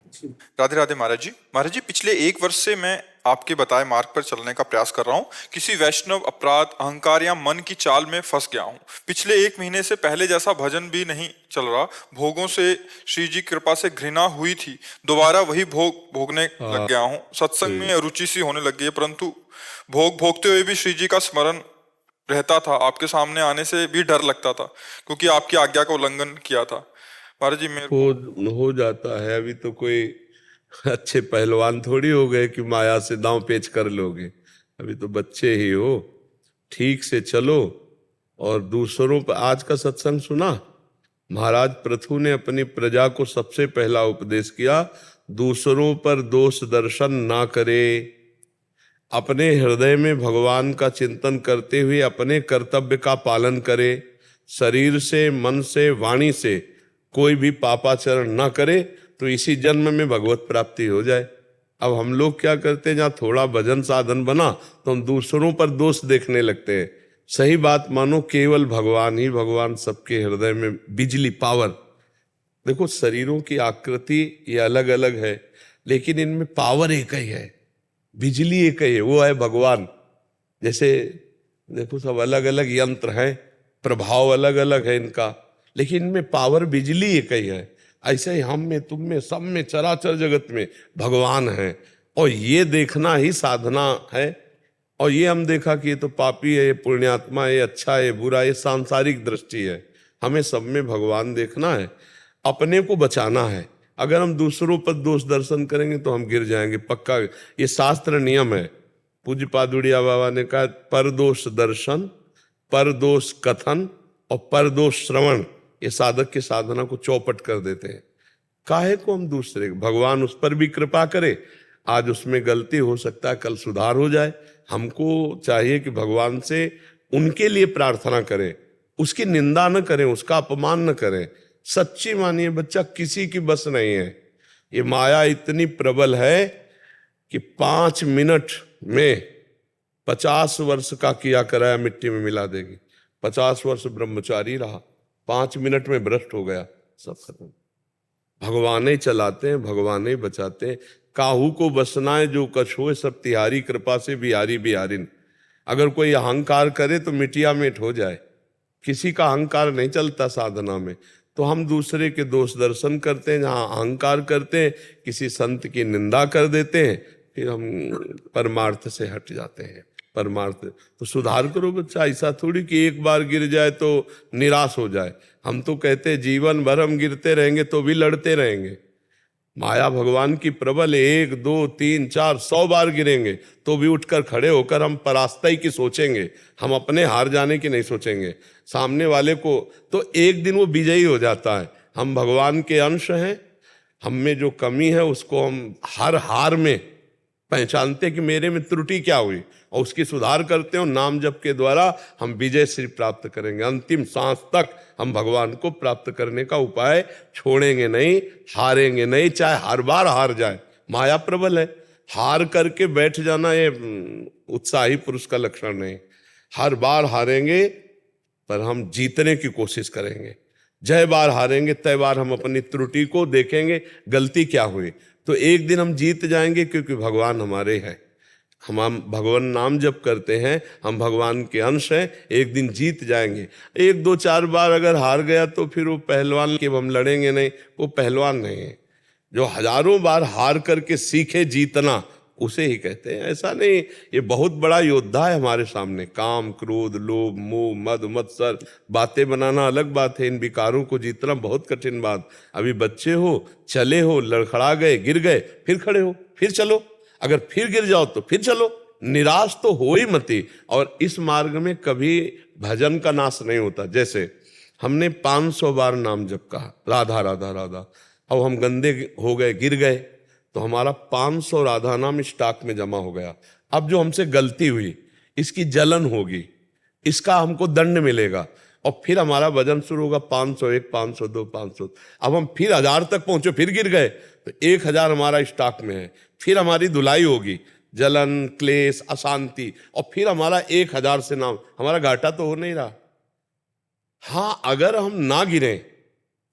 राधे राधे महाराज जी। महाराज जी, पिछले एक वर्ष से मैं आपके बताए मार्ग पर चलने का प्रयास कर रहा हूँ। किसी वैष्णव अपराध, अहंकार या मन की चाल में फंस गया हूँ। पिछले एक महीने से पहले जैसा भजन भी नहीं चल रहा। भोगों से श्री जी कृपा से घृणा हुई थी, दोबारा वही भोग भोगने लग हाँ। गया हूँ। सत्संग में रुचि सी होने लग गई है, परंतु भोग भोगते हुए भी श्री जी का स्मरण रहता था। आपके सामने आने से भी डर लगता था, क्योंकि आपकी आज्ञा का उल्लंघन किया था। महाराज जी, मेरे को हो जाता है। अभी तो कोई अच्छे पहलवान थोड़ी हो गए कि माया से दांव पेच कर लोगे। अभी तो बच्चे ही हो। ठीक से चलो। और दूसरों पर आज का सत्संग सुना, महाराज पृथु ने अपनी प्रजा को सबसे पहला उपदेश किया, दूसरों पर दोष दर्शन ना करे। अपने हृदय में भगवान का चिंतन करते हुए अपने कर्तव्य का पालन करे। शरीर से, मन से, वाणी से कोई भी पापाचरण ना करे, तो इसी जन्म में भगवत प्राप्ति हो जाए। अब हम लोग क्या करते हैं, जहाँ थोड़ा भजन साधन बना तो हम दूसरों पर दोष देखने लगते हैं। सही बात मानो, केवल भगवान ही भगवान सबके हृदय में बिजली पावर। देखो, शरीरों की आकृति ये अलग अलग है, लेकिन इनमें पावर एक ही है, बिजली एक ही है, वो है भगवान। जैसे देखो, सब अलग अलग यंत्र हैं, प्रभाव अलग अलग है इनका, लेकिन इनमें पावर बिजली एक ही है। ऐसे ही हम में, तुम में, सब में, चराचर जगत में भगवान है। और ये देखना ही साधना है। और ये हम देखा कि ये तो पापी है, ये पुण्यात्मा है, ये अच्छा है, ये बुरा है, ये सांसारिक दृष्टि है। हमें सब में भगवान देखना है, अपने को बचाना है। अगर हम दूसरों पर दोष दर्शन करेंगे तो हम गिर जाएंगे पक्का। ये शास्त्र नियम है। पूज्य पादुड़िया बाबा ने कहा, परदोष दर्शन, परदोष कथन और परदोष श्रवण, ये साधक की साधना को चौपट कर देते हैं। काहे को हम दूसरे, भगवान उस पर भी कृपा करे। आज उसमें गलती हो सकता है, कल सुधार हो जाए। हमको चाहिए कि भगवान से उनके लिए प्रार्थना करें, उसकी निंदा न करें, उसका अपमान न करें। सच्ची मानिए बच्चा, किसी की बस नहीं है। ये माया इतनी प्रबल है कि 5 मिनट में 50 वर्ष का किया कराया मिट्टी में मिला देगी। 50 वर्ष ब्रह्मचारी रहा, 5 मिनट में भ्रष्ट हो गया, सब खत्म। भगवान ही चलाते हैं, भगवान ही बचाते हैं। काहू को बसना जो कछुए, सब तिहारी कृपा से बिहारी बिहारिन। अगर कोई अहंकार करे तो मिटिया मिट हो जाए। किसी का अहंकार नहीं चलता साधना में। तो हम दूसरे के दोष दर्शन करते हैं, जहाँ अहंकार करते हैं, किसी संत की निंदा कर देते हैं, फिर हम परमार्थ से हट जाते हैं। परमार्थ तो सुधार करो बच्चा। ऐसा थोड़ी कि एक बार गिर जाए तो निराश हो जाए। हम तो कहते हैं जीवन भर हम गिरते रहेंगे तो भी लड़ते रहेंगे। माया भगवान की प्रबल है, 1 2 3 4 100 बार गिरेंगे तो भी उठकर खड़े होकर हम परास्ताई की सोचेंगे, हम अपने हार जाने की नहीं सोचेंगे। सामने वाले को तो एक दिन वो विजयी हो जाता है। हम भगवान के अंश हैं, हम में जो कमी है उसको हम हर हार में पहचानते हैं कि मेरे में त्रुटि क्या हुई, और उसकी सुधार करते हो। नाम जप के द्वारा हम विजय श्री प्राप्त करेंगे। अंतिम सांस तक हम भगवान को प्राप्त करने का उपाय छोड़ेंगे नहीं, हारेंगे नहीं, चाहे हर बार हार जाए। माया प्रबल है। हार करके बैठ जाना ये उत्साही पुरुष का लक्षण नहीं। हर बार हारेंगे पर हम जीतने की कोशिश करेंगे। जय बार हारेंगे तय बार हम अपनी त्रुटि को देखेंगे, गलती क्या हुई, तो एक दिन हम जीत जाएंगे, क्योंकि भगवान हमारे हैं। हम भगवान नाम जप करते हैं, हम भगवान के अंश हैं, एक दिन जीत जाएंगे। 1 2 4 बार अगर हार गया तो फिर वो पहलवान के हम लड़ेंगे नहीं, वो पहलवान नहीं है। जो हजारों बार हार करके सीखे जीतना, उसे ही कहते हैं। ऐसा नहीं, ये बहुत बड़ा योद्धा है हमारे सामने। काम, क्रोध, लोभ, मोह, मद, मत्सर, बातें बनाना अलग बात है, इन विकारों को जीतना बहुत कठिन बात। अभी बच्चे हो, चले हो, लड़खड़ा गए, गिर गए, फिर खड़े हो, फिर चलो। अगर फिर गिर जाओ तो फिर चलो। निराश तो हो ही मती। और इस मार्ग में कभी भजन का नाश नहीं होता। जैसे हमने 500 बार नाम जप कहा, राधा राधा राधा, अब हम गंदे हो गए, गिर गए, तो हमारा 500 राधा नाम स्टॉक में जमा हो गया। अब जो हमसे गलती हुई, इसकी जलन होगी, इसका हमको दंड मिलेगा, और फिर हमारा भजन शुरू होगा। 501 502 500, अब हम फिर 1000 तक पहुंचे, फिर गिर गए, तो 1000 हमारा स्टॉक में है। फिर हमारी धुलाई होगी, जलन, क्लेश, अशांति, और फिर हमारा 1000 से नाम, हमारा घाटा तो हो नहीं रहा। हाँ, अगर हम ना गिरें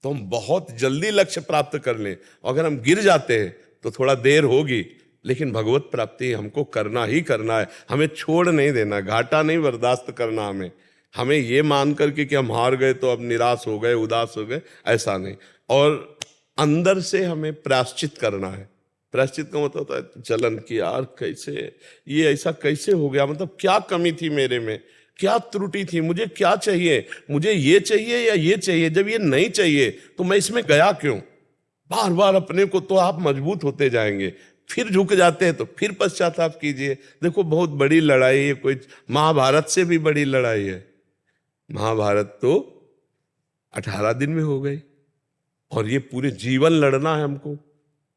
तो हम बहुत जल्दी लक्ष्य प्राप्त कर लें। अगर हम गिर जाते हैं तो थोड़ा देर होगी, लेकिन भगवत प्राप्ति हमको करना ही करना है। हमें छोड़ नहीं देना, घाटा नहीं बर्दाश्त करना। हमें ये मान करके कि हम हार गए तो अब निराश हो गए, उदास हो गए, ऐसा नहीं। और अंदर से हमें प्रायश्चित करना है। प्रायश्चित का मतलब होता है जलन की, यार कैसे ये ऐसा कैसे हो गया, मतलब क्या कमी थी मेरे में, क्या त्रुटि थी, मुझे क्या चाहिए, मुझे ये चाहिए या ये चाहिए, जब ये नहीं चाहिए तो मैं इसमें गया क्यों। बार बार अपने को, तो आप मजबूत होते जाएंगे। फिर झुक जाते हैं तो फिर पश्चाताप कीजिए। देखो बहुत बड़ी लड़ाई है, कोई महाभारत से भी बड़ी लड़ाई है। महाभारत तो 18 दिन में हो गई, और ये पूरे जीवन लड़ना है हमको।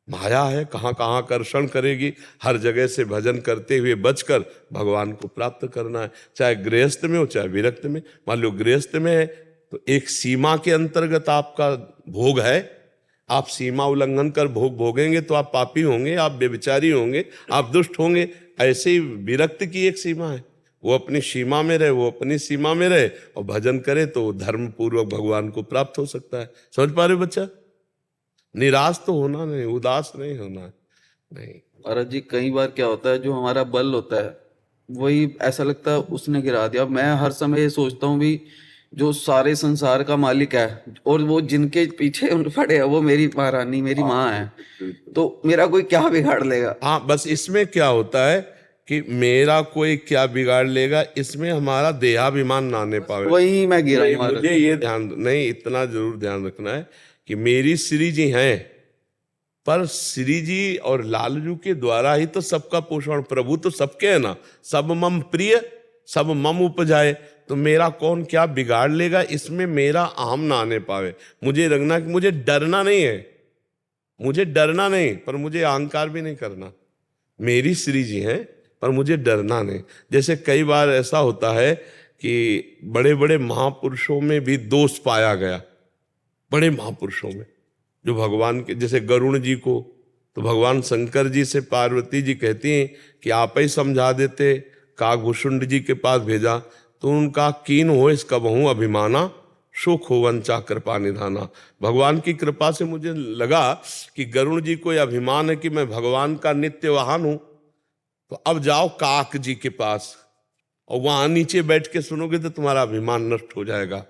माया है, कहाँ कहाँ आकर्षण करेगी, हर जगह से भजन करते हुए बचकर भगवान को प्राप्त करना है। चाहे गृहस्थ में हो चाहे विरक्त में। मान लो गृहस्थ में है तो एक सीमा के अंतर्गत आपका भोग है, आप सीमा उल्लंघन कर भोग भोगेंगे तो आप पापी होंगे, आप व्यभिचारी होंगे, आप दुष्ट होंगे। ऐसे ही विरक्त की एक सीमा है, वो अपनी सीमा में रहे, वो अपनी सीमा में रहे और भजन करे तो धर्म पूर्वक भगवान को प्राप्त हो सकता है। समझ पा रहे हो बच्चा? निराश तो होना नहीं, उदास नहीं होना नहीं। महाराज जी, कई बार क्या होता है, जो हमारा बल होता है वही ऐसा लगता है उसने गिरा दिया। मैं हर समय ये सोचता हूँ भी जो सारे संसार का मालिक है और वो जिनके पीछे पड़े है वो मेरी महारानी, मेरी माँ है, तो मेरा कोई क्या बिगाड़ लेगा। हाँ, बस इसमें क्या होता है कि मेरा कोई क्या बिगाड़ लेगा, इसमें हमारा देहाभिमान ना आने पावे। वही मैं गिरा नहीं, महाराज। मुझे ये ध्यान नहीं, इतना जरूर ध्यान रखना है कि मेरी श्री जी हैं, पर श्री जी और लालजू के द्वारा ही तो सबका पोषण। प्रभु तो सबके है ना, सब मम प्रिय सब मम उपजाए। तो मेरा कौन क्या बिगाड़ लेगा, इसमें मेरा अहम ना आने पावे। मुझे रखना कि मुझे डरना नहीं है, मुझे डरना नहीं, पर मुझे अहंकार भी नहीं करना। मेरी श्री जी हैं पर मुझे डरना नहीं। जैसे कई बार ऐसा होता है कि बड़े बड़े महापुरुषों में भी दोष पाया गया, बड़े महापुरुषों में जो भगवान के, जैसे गरुण जी को तो भगवान शंकर जी से पार्वती जी कहती हैं कि आप ही समझा देते, काकभूषुंड जी के पास भेजा तो उनका कीन हो इसका बहु अभिमाना, सुख हो वंचा कृपा निधाना। भगवान की कृपा से मुझे लगा कि गरुण जी को यह अभिमान है कि मैं भगवान का नित्य वाहन हूं, तो अब जाओ काक जी के पास और वहां नीचे बैठ के सुनोगे तो तुम्हारा अभिमान नष्ट हो जाएगा।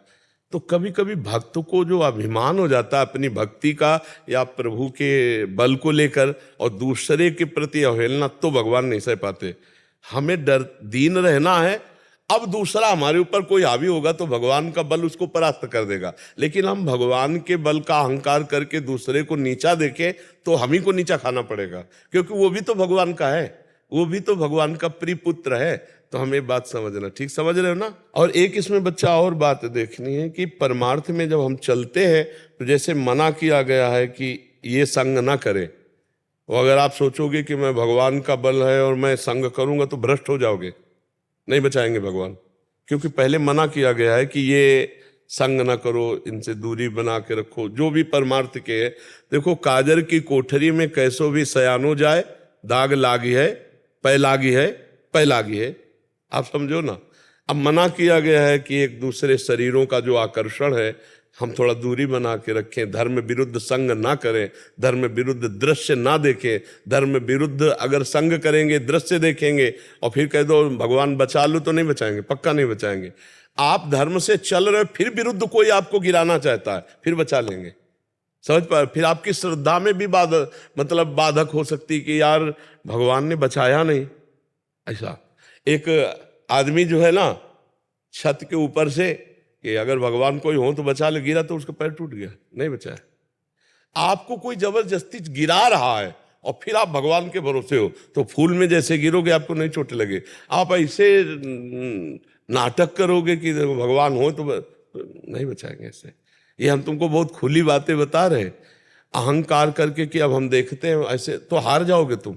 तो कभी कभी भक्त को जो अभिमान हो जाता है अपनी भक्ति का या प्रभु के बल को लेकर, और दूसरे के प्रति अवहेलना, तो भगवान नहीं सह पाते। हमें डर दीन रहना है। अब दूसरा हमारे ऊपर कोई हावी होगा तो भगवान का बल उसको परास्त कर देगा, लेकिन हम भगवान के बल का अहंकार करके दूसरे को नीचा देखें तो हम ही को नीचा खाना पड़ेगा, क्योंकि वो भी तो भगवान का है, वो भी तो भगवान का प्रिय पुत्र है। तो हमें बात समझना, ठीक समझ रहे हो ना? और एक इसमें बच्चा और बात देखनी है कि परमार्थ में जब हम चलते हैं तो जैसे मना किया गया है कि ये संग ना करें, और अगर आप सोचोगे कि मैं भगवान का बल है और मैं संग करूंगा तो भ्रष्ट हो जाओगे, नहीं बचाएंगे भगवान। क्योंकि पहले मना किया गया है कि ये संग ना करो, इनसे दूरी बना के रखो, जो भी परमार्थ के है। देखो, काजर की कोठरी में कैसो भी सयानो जाए, दाग लागी है पै लागी है, पै लागी है। आप समझो ना। अब मना किया गया है कि एक दूसरे शरीरों का जो आकर्षण है हम थोड़ा दूरी बना के रखें, धर्म विरुद्ध संग ना करें, धर्म विरुद्ध दृश्य ना देखें। धर्म विरुद्ध अगर संग करेंगे, दृश्य देखेंगे और फिर कह दो भगवान बचा लो, तो नहीं बचाएंगे, पक्का नहीं बचाएंगे। आप धर्म से चल रहे, फिर विरुद्ध कोई आपको गिराना चाहता है, फिर बचा लेंगे। समझ पा? फिर आपकी श्रद्धा में भी बाधक हो सकती कि यार भगवान ने बचाया नहीं। ऐसा एक आदमी जो है ना, छत के ऊपर से कि अगर भगवान कोई हो तो बचा ले, गिरा तो उसका पैर टूट गया, नहीं बचाया। आपको कोई जबरदस्ती गिरा रहा है और फिर आप भगवान के भरोसे हो, तो फूल में जैसे गिरोगे आपको नहीं चोट लगे। आप ऐसे नाटक करोगे कि भगवान हो तो नहीं बचाएंगे। ऐसे ये हम तुमको बहुत खुली बातें बता रहे हैं, अहंकार करके कि अब हम देखते हैं ऐसे, तो हार जाओगे तुम।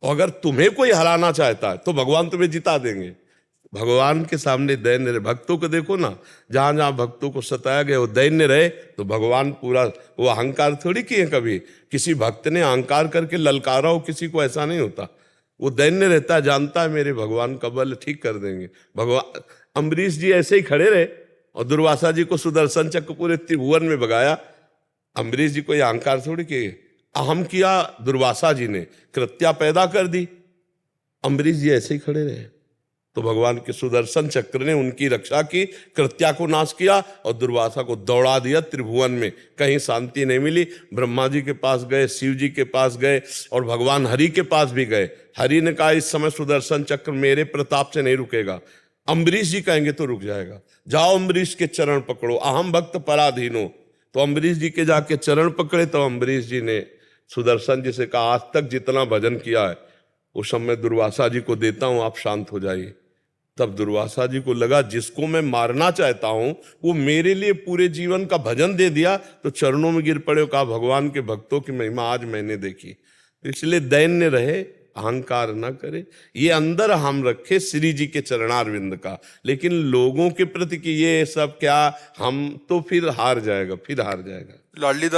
और अगर तुम्हें कोई हराना चाहता है तो भगवान तुम्हें जिता देंगे। भगवान के सामने दैन्य रहे। भक्तों को देखो ना, जहां जहां भक्तों को सताया गया वो दैन्य रहे, तो भगवान पूरा, वो अहंकार थोड़ी किए कभी। किसी भक्त ने अहंकार करके ललकारा हो किसी को, ऐसा नहीं होता। वो दैन्य रहता है, जानता है मेरे भगवान का बल ठीक कर देंगे। भगवान अम्बरीश जी ऐसे ही खड़े रहे, और दुर्वासा जी को सुदर्शन चक्र पूरे त्रिभुवन में भगाया। अम्बरीश जी को यह अहंकार थोड़ी कि अहम किया, दुर्वासा जी ने कृत्या पैदा कर दी, अम्बरीश जी ऐसे ही खड़े रहे। तो भगवान के सुदर्शन चक्र ने उनकी रक्षा की, कृत्या को नाश किया और दुर्वासा को दौड़ा दिया त्रिभुवन में। कहीं शांति नहीं मिली। ब्रह्मा जी के पास गए, शिव जी के पास गए और भगवान हरि के पास भी गए। हरि ने कहा इस समय सुदर्शन चक्र मेरे प्रताप से नहीं रुकेगा, अम्बरीश जी कहेंगे तो रुक जाएगा। जाओ अम्बरीश के चरण पकड़ो, अहम भक्त पराधीनो। तो अम्बरीश जी के जाके चरण पकड़े। तो अम्बरीश जी ने सुदर्शन जी से कहा आज तक जितना भजन किया है वो सब मैं दुर्वासा जी को देता हूं, आप शांत हो जाइए। तब दुर्वासा जी को लगा जिसको मैं मारना चाहता हूं वो मेरे लिए पूरे जीवन का भजन दे दिया। तो चरणों में गिर पड़े, कहा भगवान के भक्तों की महिमा आज मैंने देखी। इसलिए दैन्य रहे, अहंकार न करे, ये अंदर हम रखे श्री जी के चरणारविंद का। लेकिन लोगों के प्रति कि ये सब क्या, हम तो फिर हार जाएगा, फिर हार जाएगा। लाडली